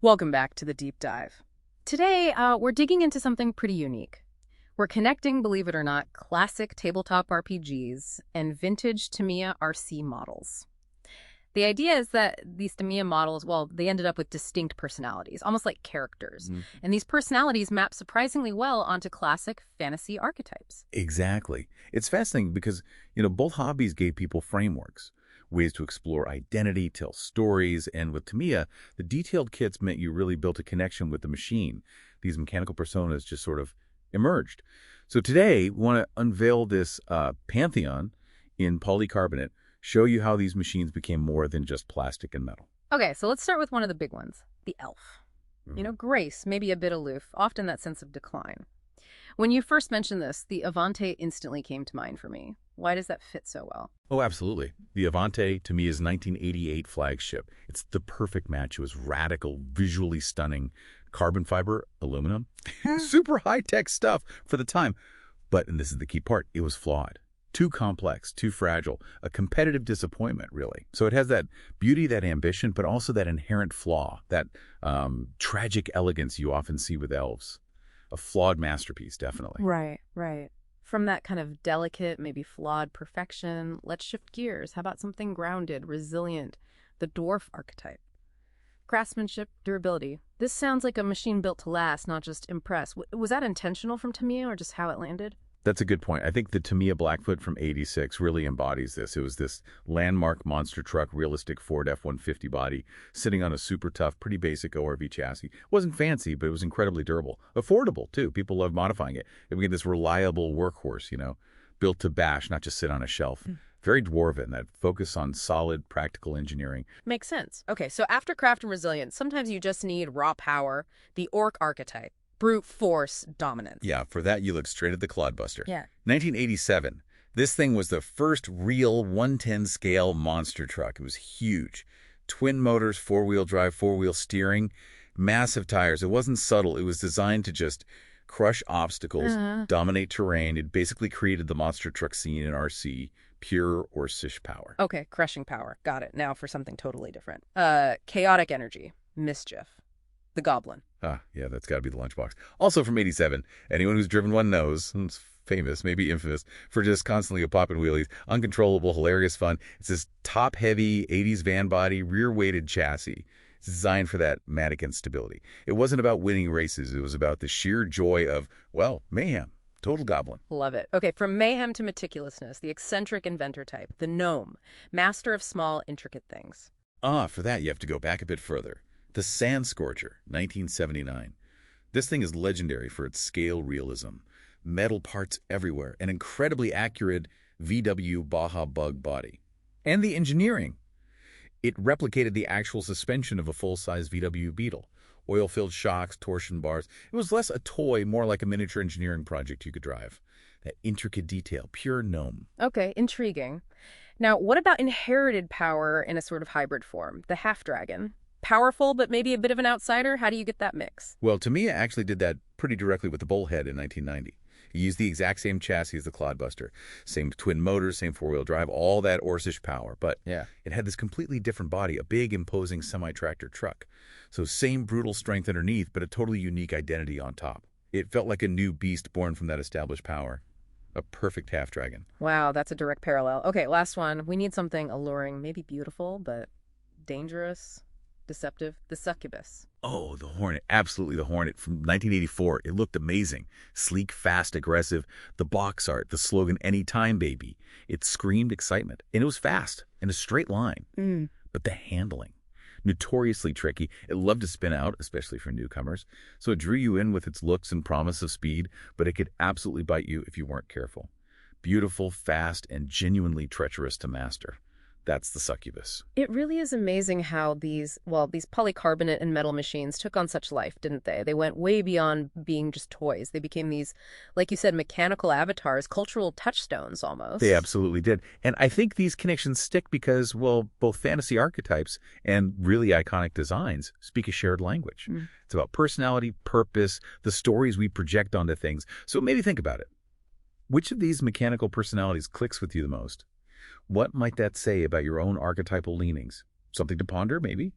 Welcome back to the deep dive. Today, we're digging into something pretty unique. We're connecting, believe it or not, classic tabletop RPGs and vintage Tamiya RC models. The idea is that these Tamiya models, well, they ended up with distinct personalities, almost like characters. And these personalities map surprisingly well onto classic fantasy archetypes. Exactly. It's fascinating because, both hobbies gave people frameworks, ways to explore identity, tell stories, and with Tamiya, the detailed kits meant you really built a connection with the machine. These mechanical personas just sort of emerged. So today, we want to unveil this pantheon in polycarbonate, show you how these machines became more than just plastic and metal. Okay, so let's start with one of the big ones, the elf. Grace, maybe a bit aloof, often that sense of decline. When you first mentioned this, the Avante instantly came to mind for me. Why does that fit so well? Oh, absolutely. The Avante, to me, is 1988 flagship. It's the perfect match. It was radical, visually stunning, carbon fiber, aluminum, super high-tech stuff for the time. But, and this is the key part, it was flawed. Too complex, too fragile, a competitive disappointment, really. So it has that beauty, that ambition, but also that inherent flaw, that tragic elegance you often see with elves. A flawed masterpiece, definitely. Right. From that kind of delicate, maybe flawed perfection, let's shift gears. How about something grounded, resilient, the dwarf archetype? Craftsmanship, durability. This sounds like a machine built to last, not just impress. Was that intentional from Tamiya or just how it landed? That's a good point. I think the Tamiya Blackfoot from '86 really embodies this. It was this landmark monster truck, realistic Ford F-150 body, sitting on a super tough, pretty basic ORV chassis. It wasn't fancy, but it was incredibly durable. Affordable, too. People loved modifying it. It became this reliable workhorse, built to bash, not just sit on a shelf. Very dwarven, that focus on solid, practical engineering. Makes sense. Okay, so after craft and resilience, sometimes you just need raw power, the orc archetype. Brute force dominance. Yeah, for that you look straight at the Clodbuster. Yeah. 1987. This thing was the first real 110 scale monster truck. It was huge. Twin motors, four-wheel drive, four-wheel steering, massive tires. It wasn't subtle. It was designed to just crush obstacles, dominate terrain. It basically created the monster truck scene in RC, pure Orcish power. Okay, crushing power. Got it. Now for something totally different. Chaotic energy. Mischief. The Goblin. Yeah, that's got to be the lunchbox. Also from '87, anyone who's driven one knows, and it's famous, maybe infamous, for just constantly popping wheelies, uncontrollable, hilarious fun. It's this top-heavy '80s van body, rear-weighted chassis. It's designed for that mannequin stability. It wasn't about winning races. It was about the sheer joy of, mayhem. Total Goblin. Love it. Okay, from mayhem to meticulousness, the eccentric inventor type, the gnome, master of small, intricate things. For that, you have to go back a bit further. The Sand Scorcher, 1979. This thing is legendary for its scale realism. Metal parts everywhere, an incredibly accurate VW Baja Bug body. And the engineering. It replicated the actual suspension of a full-size VW Beetle. Oil-filled shocks, torsion bars. It was less a toy, more like a miniature engineering project you could drive. That intricate detail, pure gnome. Okay, intriguing. Now, what about inherited power in a sort of hybrid form? The half-dragon. Powerful, but maybe a bit of an outsider? How do you get that mix? Well, Tamiya actually did that pretty directly with the Bullhead in 1990. He used the exact same chassis as the Clodbuster. Same twin motors, same four-wheel drive, all that Orcish power. But it had this completely different body, a big, imposing semi-tractor truck. So same brutal strength underneath, but a totally unique identity on top. It felt like a new beast born from that established power. A perfect half-dragon. Wow, that's a direct parallel. Okay, last one. We need something alluring, maybe beautiful, but dangerous. Deceptive, the Succubus. Oh, the Hornet. Absolutely the Hornet from 1984. It looked amazing. Sleek, fast, aggressive. The box art, the slogan, "Anytime, baby." It screamed excitement. And it was fast, in a straight line. But the handling, notoriously tricky. It loved to spin out, especially for newcomers. So it drew you in with its looks and promise of speed, but it could absolutely bite you if you weren't careful. Beautiful, fast, and genuinely treacherous to master. That's the Succubus. It really is amazing how these polycarbonate and metal machines took on such life, didn't they? They went way beyond being just toys. They became these, like you said, mechanical avatars, cultural touchstones almost. They absolutely did. And I think these connections stick because, both fantasy archetypes and really iconic designs speak a shared language. It's about personality, purpose, the stories we project onto things. So maybe think about it. Which of these mechanical personalities clicks with you the most? What might that say about your own archetypal leanings? Something to ponder, maybe?